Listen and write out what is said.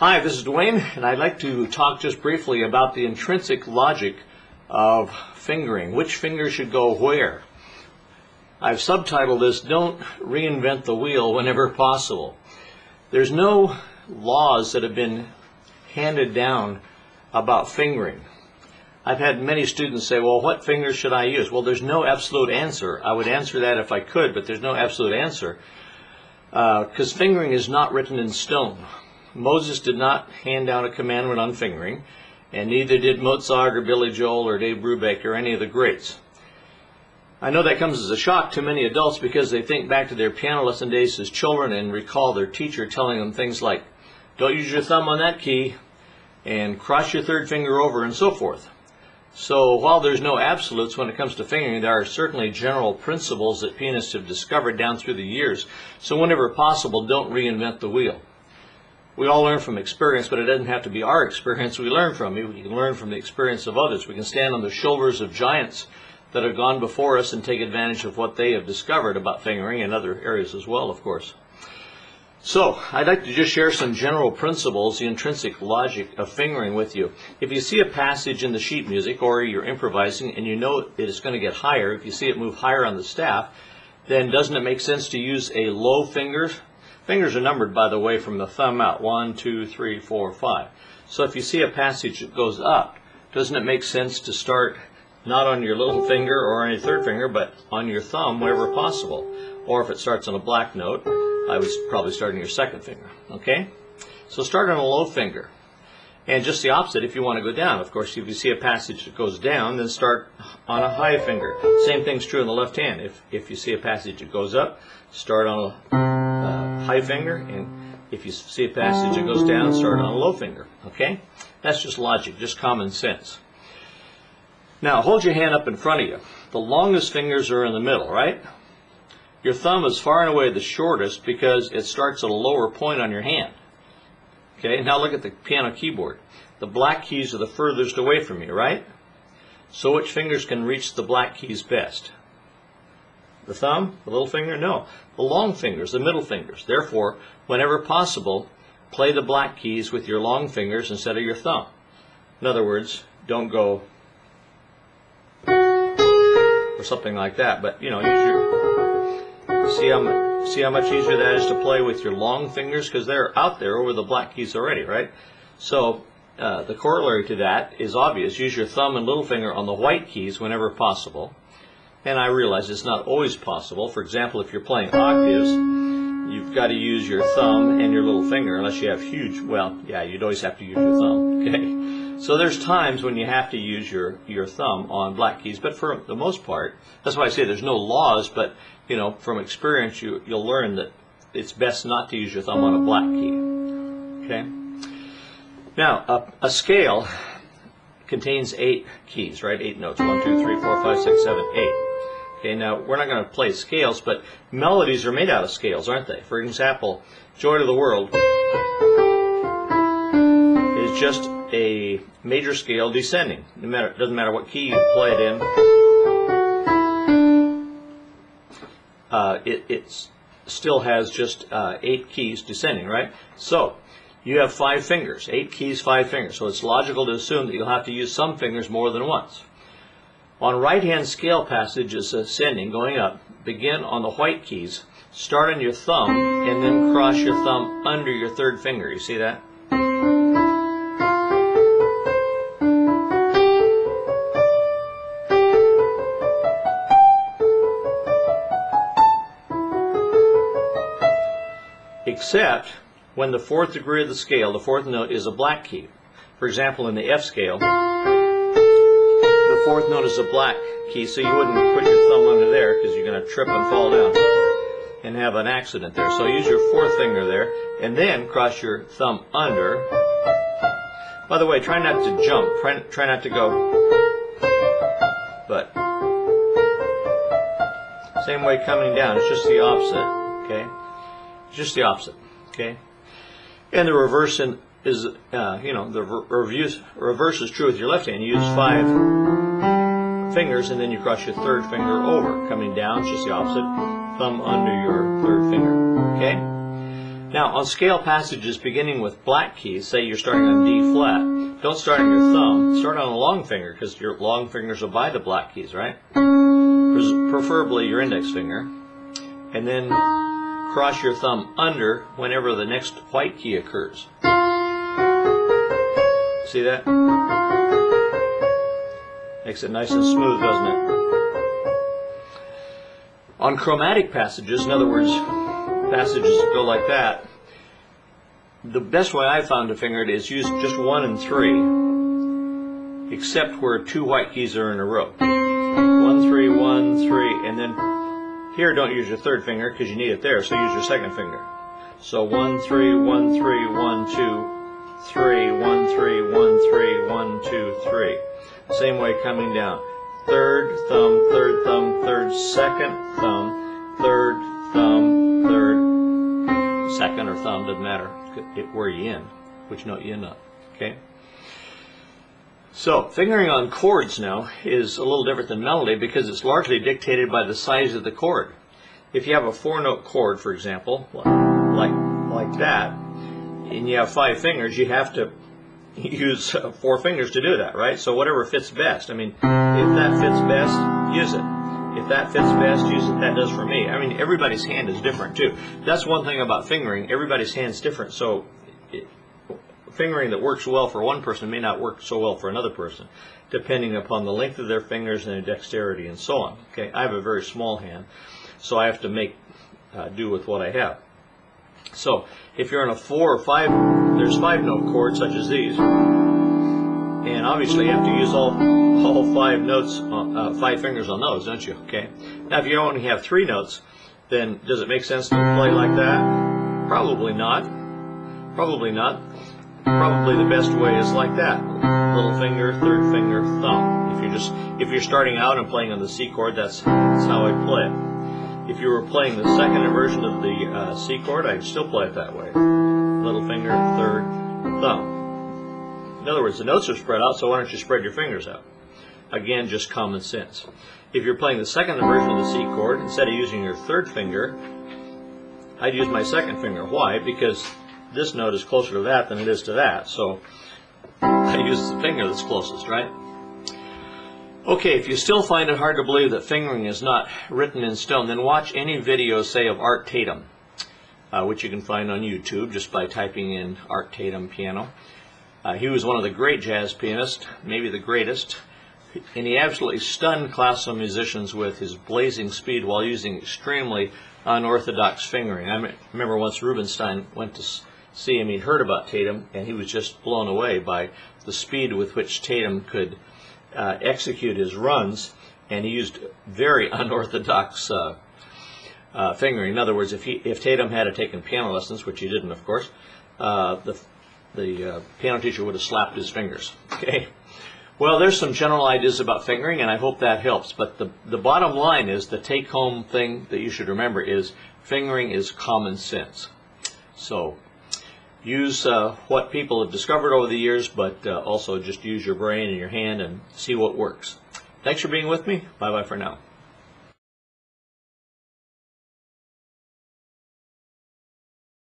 Hi, this is Dwayne, and I'd like to talk just briefly about the intrinsic logic of fingering. Which finger should go where? I've subtitled this, Don't Reinvent the Wheel Whenever Possible. There's no laws that have been handed down about fingering. I've had many students say, well, what fingers should I use? Well, there's no absolute answer. I would answer that if I could, but there's no absolute answer because fingering is not written in stone. Moses did not hand down a commandment on fingering, and neither did Mozart or Billy Joel or Dave Brubeck or any of the greats. I know that comes as a shock to many adults because they think back to their piano lesson days as children and recall their teacher telling them things like, don't use your thumb on that key, and cross your third finger over, and so forth. So while there's no absolutes when it comes to fingering, there are certainly general principles that pianists have discovered down through the years. So whenever possible, don't reinvent the wheel. We all learn from experience, but it doesn't have to be our experience we learn from. We can learn from the experience of others. We can stand on the shoulders of giants that have gone before us and take advantage of what they have discovered about fingering and other areas as well, of course. So I'd like to just share some general principles, the intrinsic logic of fingering with you. If you see a passage in the sheet music or you're improvising and you know it is going to get higher, if you see it move higher on the staff, then doesn't it make sense to use a low finger? Fingers are numbered, by the way, from the thumb out. 1, 2, 3, 4, 5. So if you see a passage that goes up, doesn't it make sense to start not on your little finger or on your third finger, but on your thumb wherever possible? Or if it starts on a black note, I would probably start on your second finger. Okay? So start on a low finger. And just the opposite if you want to go down. Of course, if you see a passage that goes down, then start on a high finger. Same thing's true in the left hand. If you see a passage that goes up, start on a high finger, and if you see a passage that goes down, start on a low finger. Okay? That's just logic, just common sense. Now, hold your hand up in front of you. The longest fingers are in the middle, right? Your thumb is far and away the shortest because it starts at a lower point on your hand. Okay, now look at the piano keyboard. The black keys are the furthest away from you, right? So which fingers can reach the black keys best? The thumb? The little finger? No. The long fingers, the middle fingers. Therefore, whenever possible, play the black keys with your long fingers instead of your thumb. In other words, don't go or something like that, but, you know, use your... See how much easier that is to play with your long fingers because they're out there over the black keys already, right? So the corollary to that is obvious. Use your thumb and little finger on the white keys whenever possible. And I realize it's not always possible. For example, if you're playing octaves, you've got to use your thumb and your little finger unless you have huge, well, yeah, you'd always have to use your thumb, okay? So there's times when you have to use your thumb on black keys, but for the most part, that's why I say there's no laws, but you know, from experience, you'll learn that it's best not to use your thumb on a black key. Okay? Now, a scale contains 8 keys, right? 8 notes. 1, 2, 3, 4, 5, 6, 7, 8. Okay, now, we're not going to play scales, but melodies are made out of scales, aren't they? For example, Joy to the World is just a major scale descending. It doesn't matter what key you play it in. It still has just 8 keys descending, right? So you have 5 fingers, 8 keys, 5 fingers. So it's logical to assume that you'll have to use some fingers more than once. On right-hand scale passages ascending, going up, begin on the white keys, start on your thumb, and then cross your thumb under your third finger. You see that? Except when the 4th degree of the scale, the 4th note, is a black key. For example, in the F scale, the 4th note is a black key, so you wouldn't put your thumb under there because you're going to trip and fall down and have an accident there. So use your 4th finger there, and then cross your thumb under. By the way, try not to jump. Try not to go, but same way coming down. It's just the opposite, okay? Just the opposite, okay? And the reverse is, the reverse is true with your left hand. You use 5 fingers, and then you cross your third finger over. Coming down, it's just the opposite. Thumb under your third finger, okay? Now, on scale passages beginning with black keys, say you're starting on D flat, don't start on your thumb, start on a long finger, because your long fingers will buy the black keys, right? Preferably your index finger. And then cross your thumb under whenever the next white key occurs. See that? Makes it nice and smooth, doesn't it? On chromatic passages, in other words, passages that go like that, the best way I've found to finger it is use just 1 and 3, except where 2 white keys are in a row. 1, 3, 1, 3, and then here don't use your third finger because you need it there, so use your second finger. So 1, 3, 1, 3, 1, 2, 3, 1, 3, 1, 3, 1, 2, 3. Same way coming down. Third thumb, third, second thumb, third thumb, third, second or thumb, doesn't matter where you in, which note you end on. Okay? So, fingering on chords now is a little different than melody because it's largely dictated by the size of the chord. If you have a 4-note chord, for example, like that, and you have 5 fingers, you have to use 4 fingers to do that, right? So whatever fits best. I mean, if that fits best, use it. If that fits best, use it. That does for me. I mean, everybody's hand is different too. That's one thing about fingering. Everybody's hand's different. So fingering that works well for one person may not work so well for another person, depending upon the length of their fingers and their dexterity and so on. Okay, I have a very small hand, so I have to make do with what I have. So if you're on a 4 or 5, there's 5-note chords such as these, and obviously you have to use all 5 notes, 5 fingers on those, don't you? Okay. Now if you only have 3 notes, then does it make sense to play like that? Probably not. Probably not. Probably the best way is like that: little finger, third finger, thumb. If you're starting out and playing on the C chord, that's how I play it. If you were playing the second inversion of the C chord, I'd still play it that way: little finger, third, thumb. In other words, the notes are spread out, so why don't you spread your fingers out? Again, just common sense. If you're playing the second inversion of the C chord, instead of using your third finger, I'd use my second finger. Why? Because this note is closer to that than it is to that, so I use the finger that's closest, right? Okay, if you still find it hard to believe that fingering is not written in stone, then watch any video, say, of Art Tatum, which you can find on YouTube just by typing in Art Tatum piano. He was one of the great jazz pianists, maybe the greatest, and he absolutely stunned classical musicians with his blazing speed while using extremely unorthodox fingering. I remember once Rubinstein went to see him, he'd heard about Tatum, and he was just blown away by the speed with which Tatum could execute his runs, and he used very unorthodox fingering. In other words, if Tatum had taken piano lessons, which he didn't, of course, the piano teacher would have slapped his fingers. Okay. Well, there's some general ideas about fingering, and I hope that helps. But the bottom line is, the take-home thing that you should remember is fingering is common sense. So use what people have discovered over the years, but also just use your brain and your hand and see what works. Thanks for being with me. Bye-bye for now.